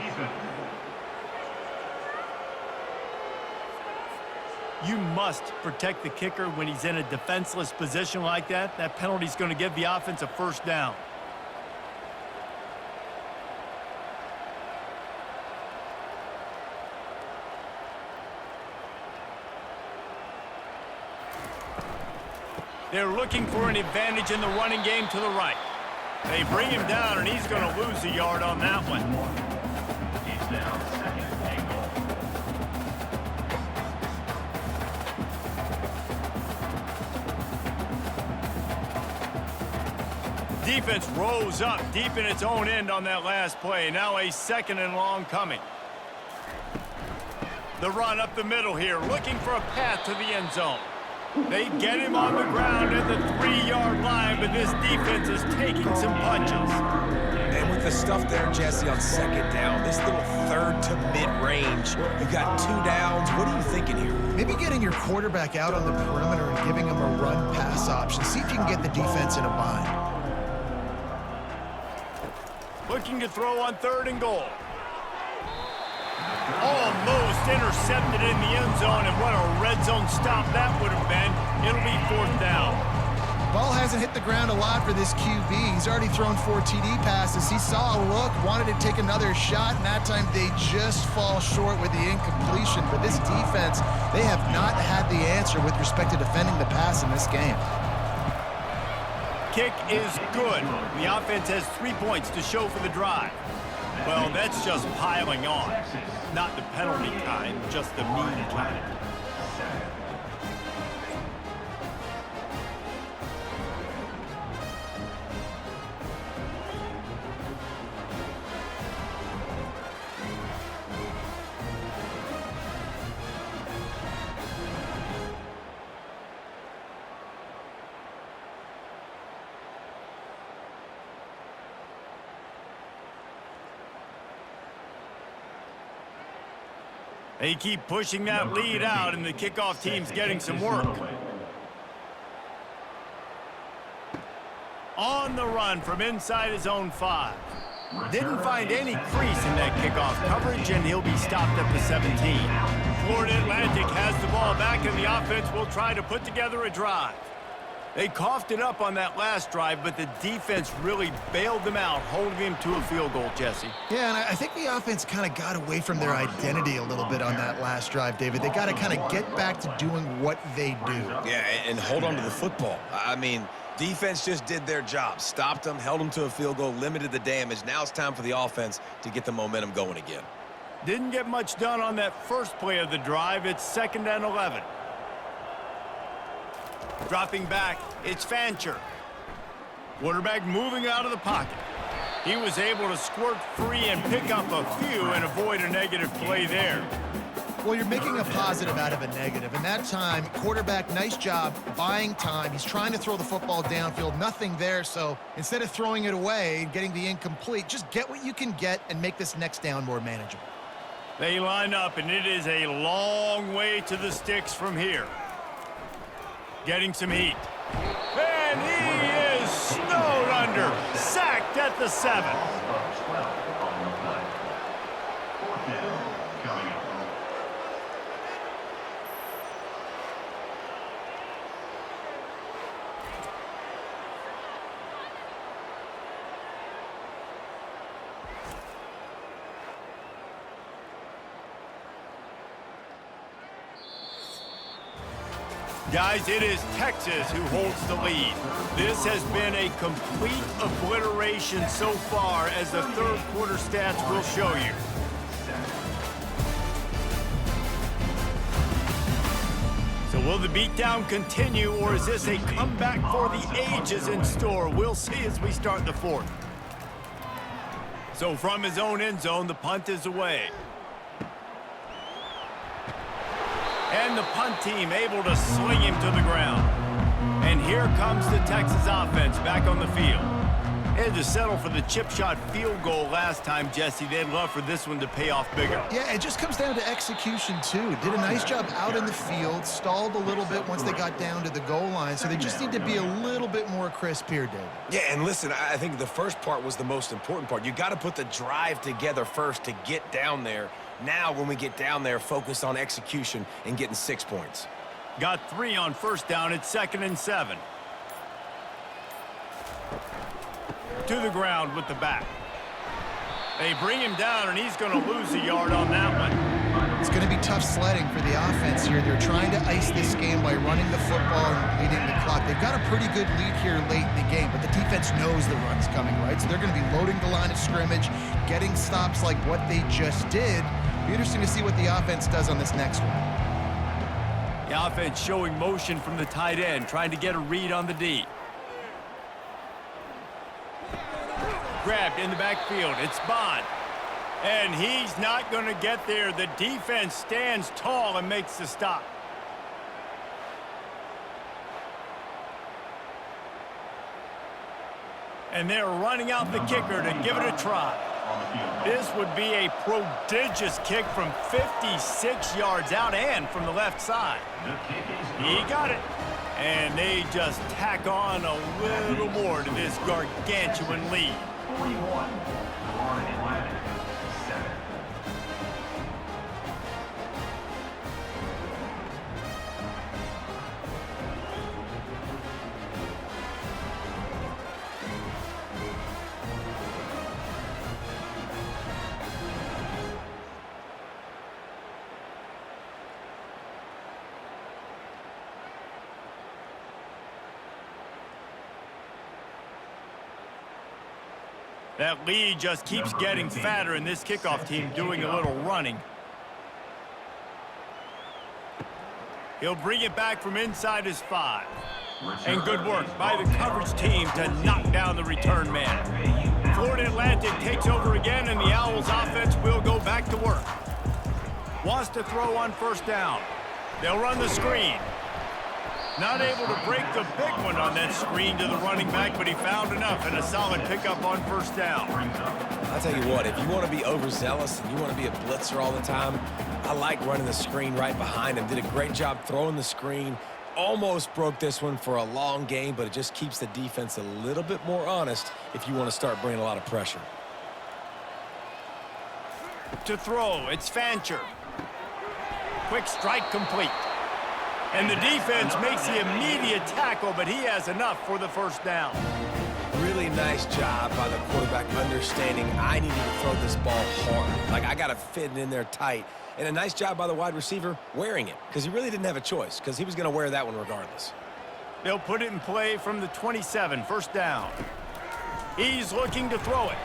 You must protect the kicker when he's in a defenseless position like that. That penalty is going to give the offense a first down. They're looking for an advantage in the running game to the right. They bring him down, and he's going to lose a yard on that one. He's down second and goal. Defense rose up deep in its own end on that last play. Now a second and long coming. The run up the middle here, looking for a path to the end zone. They get him on the ground at the 3-yard line, but this defense is taking some punches. And with the stuff there, Jesse, on second down, this little third to mid-range, you got 2 downs. What are you thinking here? Maybe getting your quarterback out on the perimeter and giving him a run-pass option. See if you can get the defense in a bind. Looking to throw on 3rd and goal. Almost intercepted in the end zone, and what a red zone stop that would have been. It'll be 4th down. Ball hasn't hit the ground a lot for this QB. He's already thrown 4 TD passes. He saw a look, wanted to take another shot, and that time they just fall short with the incompletion. But this defense, they have not had the answer with respect to defending the pass in this game. Kick is good. The offense has 3 points to show for the drive. Well, that's just piling on. Not the penalty kind, just the mean kind. They keep pushing that lead out, and the kickoff team's getting some work. On the run from inside his own 5. Didn't find any crease in that kickoff coverage, and he'll be stopped at the 17. Florida Atlantic has the ball back, and the offense will try to put together a drive. They coughed it up on that last drive, but the defense really bailed them out, holding them to a field goal, Jesse. Yeah, and I think the offense kind of got away from their identity a little bit on that last drive, David. They got to kind of get back to doing what they do. Yeah, and hold on to the football. I mean, defense just did their job. Stopped them, held them to a field goal, limited the damage. Now it's time for the offense to get the momentum going again. Didn't get much done on that first play of the drive. It's 2nd and 11. Dropping back, it's Fancher. Quarterback moving out of the pocket. He was able to squirt free and pick up a few and avoid a negative play there. Well, you're making a positive out of a negative. And that time, quarterback, nice job buying time. He's trying to throw the football downfield. Nothing there. So instead of throwing it away and getting the incomplete, just get what you can get and make this next down more manageable. They line up, and it is a long way to the sticks from here. Getting some heat. And he is snowed under. Sacked at the 7. Guys, it is Texas who holds the lead. This has been a complete obliteration so far, as the third quarter stats will show you. So will the beatdown continue, or is this a comeback for the ages in store? We'll see as we start the fourth. So from his own end zone, the punt is away. And the punt team able to sling him to the ground. And here comes the Texas offense back on the field. They had to settle for the chip shot field goal last time, Jesse. They'd love for this one to pay off bigger. Yeah, it just comes down to execution, too. Did a nice job out in the field, stalled a little bit once they got down to the goal line, so they just need to be a little bit more crisp here, David. Yeah, and listen, I think the first part was the most important part. You got to put the drive together first to get down there. Now, when we get down there, focus on execution and getting 6 points. Got 3 on first down. It's 2nd and 7. To the ground with the back. They bring him down, and he's going to lose a yard on that one. It's going to be tough sledding for the offense here. They're trying to ice this game by running the football and leading the clock. They've got a pretty good lead here late in the game, but the defense knows the run's coming, right? So they're going to be loading the line of scrimmage, getting stops like what they just did. Be interesting to see what the offense does on this next one. The offense showing motion from the tight end, trying to get a read on the D. Grabbed in the backfield. It's Bond. And he's not going to get there. The defense stands tall and makes the stop. And they're running out the kicker to give it a try. This would be a prodigious kick from 56 yards out and from the left side. He got it. And they just tack on a little more to this gargantuan lead. 41, Florida Atlantic, 7. That lead just keeps getting fatter, and this kickoff team doing a little running. He'll bring it back from inside his 5. And good work by the coverage team to knock down the return man. Florida Atlantic takes over again, and the Owls offense will go back to work. Wants to throw on first down. They'll run the screen. Not able to break the big one on that screen to the running back, but he found enough and a solid pickup on first down. I'll tell you what, if you want to be overzealous and you want to be a blitzer all the time, I like running the screen right behind him. Did a great job throwing the screen. Almost broke this one for a long game, but it just keeps the defense a little bit more honest if you want to start bringing a lot of pressure. To throw, it's Fancher. Quick strike complete. And the defense makes the immediate tackle, but he has enough for the first down. Really nice job by the quarterback understanding I needed to throw this ball hard. Like, I got to fit it in there tight. And a nice job by the wide receiver wearing it, because he really didn't have a choice, because he was going to wear that one regardless. They'll put it in play from the 27, first down. He's looking to throw it.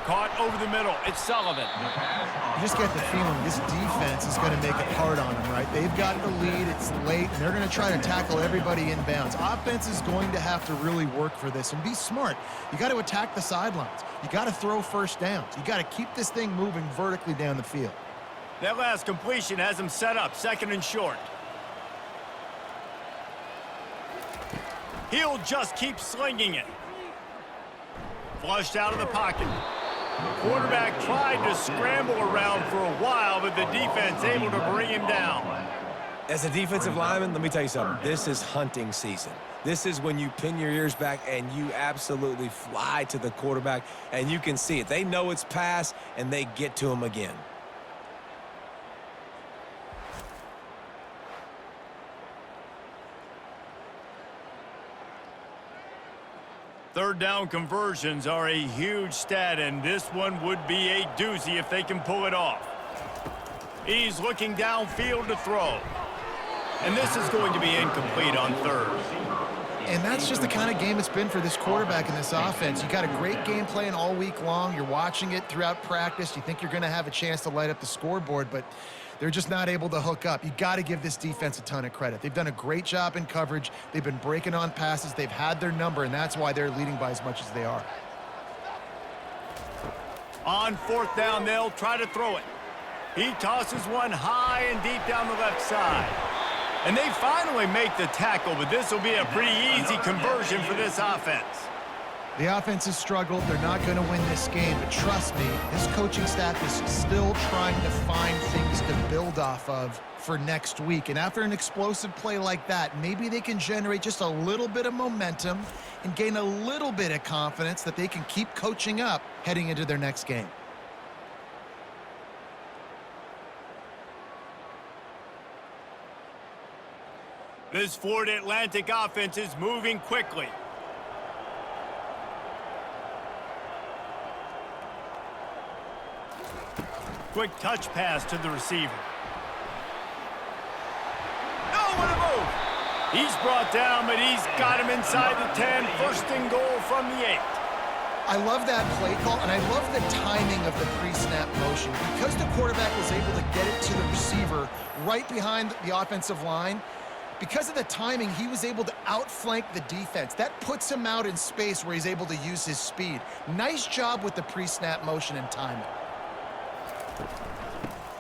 Caught over the middle. It's Sullivan. You just get the feeling this defense is going to make it hard on them, right? They've got the lead. It's late, and they're going to try to tackle everybody inbounds. Offense is going to have to really work for this and be smart. You got to attack the sidelines. You got to throw first downs. You got to keep this thing moving vertically down the field. That last completion has him set up, second and short. He'll just keep slinging it. Flushed out of the pocket. The quarterback tried to scramble around for a while, but the defense able to bring him down. As a defensive lineman, let me tell you something. This is hunting season. This is when you pin your ears back and you absolutely fly to the quarterback, and you can see it. They know it's pass, and they get to him again. Third down conversions are a huge stat, and this one would be a doozy if they can pull it off. He's looking downfield to throw. And this is going to be incomplete on third. And that's just the kind of game it's been for this quarterback in this offense. You got a great game plan all week long. You're watching it throughout practice. You think you're going to have a chance to light up the scoreboard, but they're just not able to hook up. You got to give this defense a ton of credit. They've done a great job in coverage. They've been breaking on passes. They've had their number, and that's why they're leading by as much as they are. On fourth down, they'll try to throw it. He tosses one high and deep down the left side. And they finally make the tackle, but this will be a pretty easy conversion for this offense. The offense has struggled. They're not going to win this game, but trust me, this coaching staff is still trying to find things to build off of for next week. And after an explosive play like that, maybe they can generate just a little bit of momentum and gain a little bit of confidence that they can keep coaching up heading into their next game. This Florida Atlantic offense is moving quickly. Quick touch pass to the receiver. Oh, what a move! He's brought down, but he's got him inside the 10. First and goal from the 8. I love that play call, and I love the timing of the pre-snap motion. Because the quarterback was able to get it to the receiver right behind the offensive line, because of the timing, he was able to outflank the defense. That puts him out in space where he's able to use his speed. Nice job with the pre-snap motion and timing.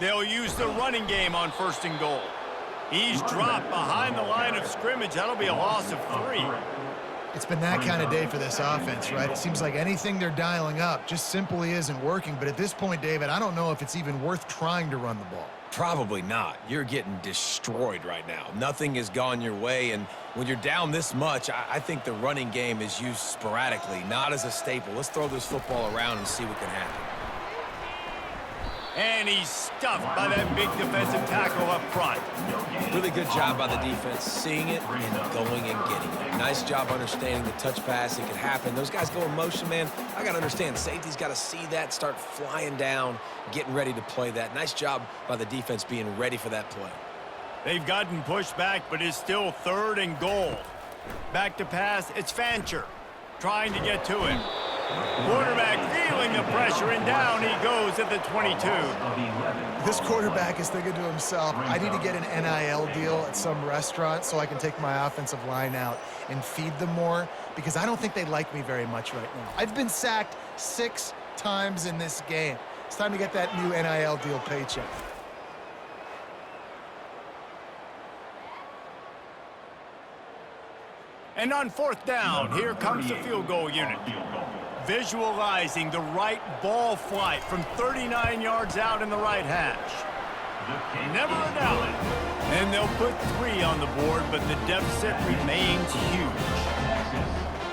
They'll use the running game on first and goal. He's dropped behind the line of scrimmage. That'll be a loss of 3. It's been that kind of day for this offense, right? It seems like anything they're dialing up just simply isn't working. But at this point, David, I don't know if it's even worth trying to run the ball. Probably not. You're getting destroyed right now. Nothing has gone your way, and when you're down this much, I think the running game is used sporadically, not as a staple. Let's throw this football around and see what can happen. And he's stuffed by that big defensive tackle up front. Really good job by the defense, seeing it and going and getting it. Nice job understanding the touch pass. It can happen. Those guys go in motion, man. I got to understand, safety's got to see that, start flying down, getting ready to play that. Nice job by the defense being ready for that play. They've gotten pushed back, but it's still third and goal. Back to pass, it's Fancher trying to get to it. Quarterback feeling the pressure, and down he goes at the 22. This quarterback is thinking to himself, I need to get an NIL deal at some restaurant so I can take my offensive line out and feed them more, because I don't think they like me very much right now. I've been sacked 6 times in this game. It's time to get that new NIL deal paycheck. And on fourth down, here comes the field goal unit. Visualizing the right ball flight from 39 yards out in the right hash. Never a doubt. And they'll put 3 on the board, but the deficit remains huge.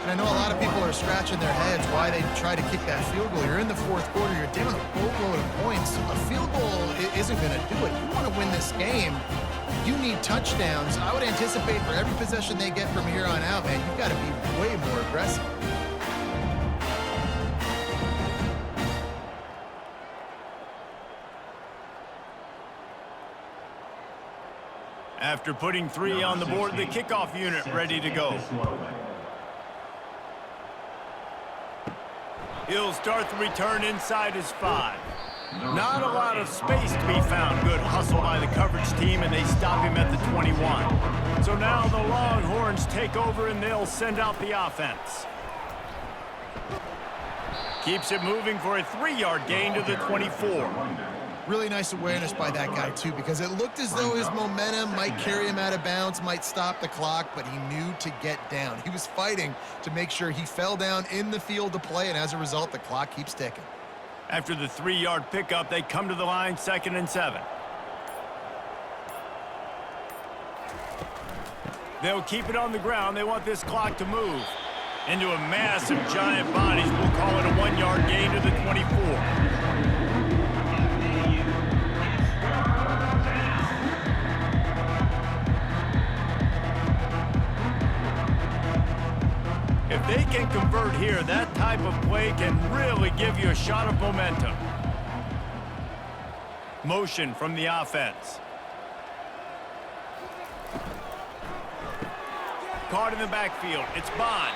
And I know a lot of people are scratching their heads why they try to kick that field goal. You're in the fourth quarter. You're down a boatload of points. A field goal isn't going to do it. You want to win this game, you need touchdowns. I would anticipate for every possession they get from here on out, man, you've got to be way more aggressive. After putting 3 on the board, the kickoff unit ready to go. He'll start the return inside his 5. Not a lot of space to be found. Good hustle by the coverage team, and they stop him at the 21. So now the Longhorns take over, and they'll send out the offense. Keeps it moving for a 3-yard gain to the 24. Really nice awareness by that guy, too, because it looked as though his momentum might carry him out of bounds, might stop the clock, but he knew to get down. He was fighting to make sure he fell down in the field to play, and as a result, the clock keeps ticking. After the 3-yard pickup, they come to the line, 2nd and 7. They'll keep it on the ground. They want this clock to move. Into a mass of giant bodies. We'll call it a 1-yard gain to the 24. If they can convert here, that type of play can really give you a shot of momentum. Motion from the offense. Caught in the backfield. It's Bond.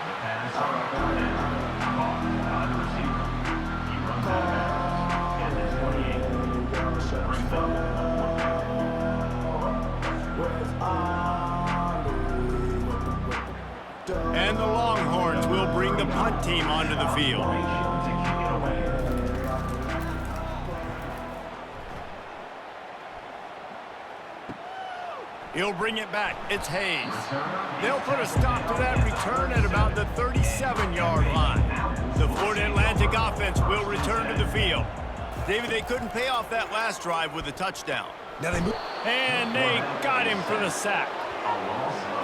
The pass on 3rd down. Caught by the receiver. He runs out of bounds at the 28. Brings up. And the Longhorns will bring the punt team onto the field. He'll bring it back. It's Hayes. They'll put a stop to that return at about the 37-yard line. The Florida Atlantic offense will return to the field. David, they couldn't pay off that last drive with a touchdown. Now they move. And they got him for the sack.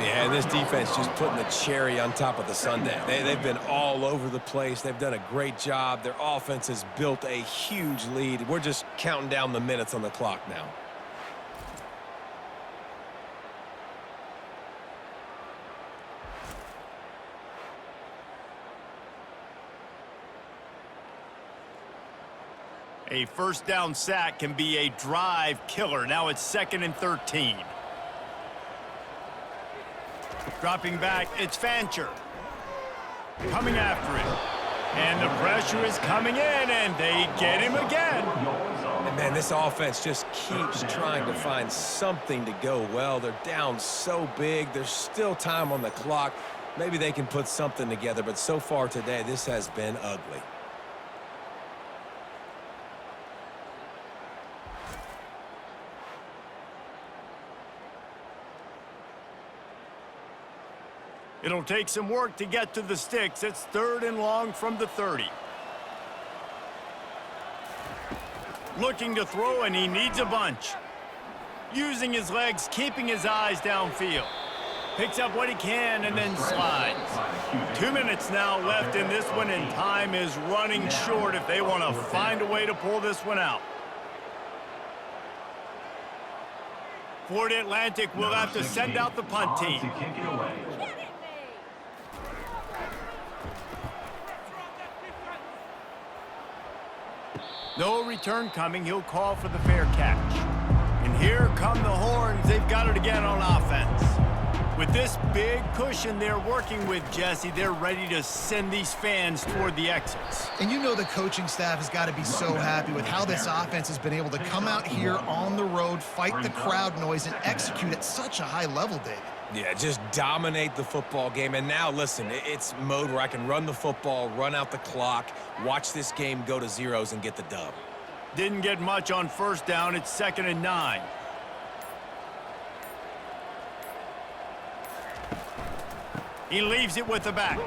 Yeah, and this defense just putting the cherry on top of the sundae. They've been all over the place. They've done a great job. Their offense has built a huge lead. We're just counting down the minutes on the clock now. A first down sack can be a drive killer. Now it's 2nd and 13. Dropping back, it's Fancher. Coming after it. And the pressure is coming in, and they get him again. And man, this offense just keeps trying to find something to go well. They're down so big. There's still time on the clock. Maybe they can put something together, but so far today, this has been ugly. It'll take some work to get to the sticks. It's 3rd and long from the 30. Looking to throw, and he needs a bunch. Using his legs, keeping his eyes downfield. Picks up what he can and then slides. 2 minutes now left in this one, and time is running short if they want to find a way to pull this one out. Florida Atlantic will have to send out the punt team. No return coming. He'll call for the fair catch. And here come the Horns. They've got it again on offense. With this big cushion they're working with, Jesse, they're ready to send these fans toward the exits. And you know the coaching staff has got to be so happy with how this offense has been able to come out here on the road, fight the crowd noise, and execute at such a high level, David. Yeah, just dominate the football game. And now, listen, it's mode where I can run the football, run out the clock, watch this game go to zeros and get the dub. Didn't get much on first down. It's 2nd and 9. He leaves it with the back.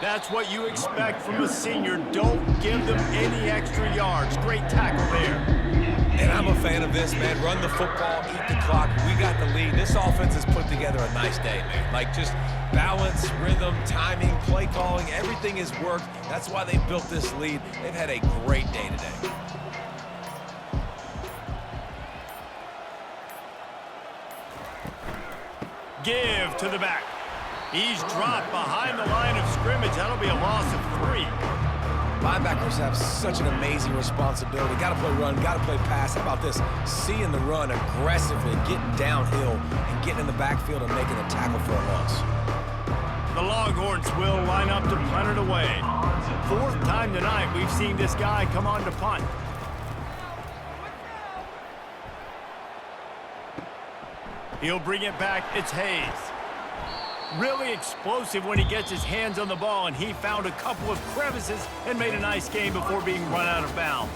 That's what you expect from a senior. Don't give them any extra yards. Great tackle there. And I'm a fan of this, man. Run the football, eat the clock. We got the lead. This offense has put together a nice day, man. Like, just balance, rhythm, timing, play calling, everything has worked. That's why they built this lead. They've had a great day today. Give to the back. He's dropped behind the line of scrimmage. That'll be a loss of 3. Linebackers have such an amazing responsibility. Got to play run, got to play pass. How about this? Seeing the run aggressively, getting downhill, and getting in the backfield and making a tackle for a loss. The Longhorns will line up to punt it away. 4th time tonight we've seen this guy come on to punt. He'll bring it back. It's Hayes. Really explosive when he gets his hands on the ball, and he found a couple of crevices and made a nice game before being run out of bounds.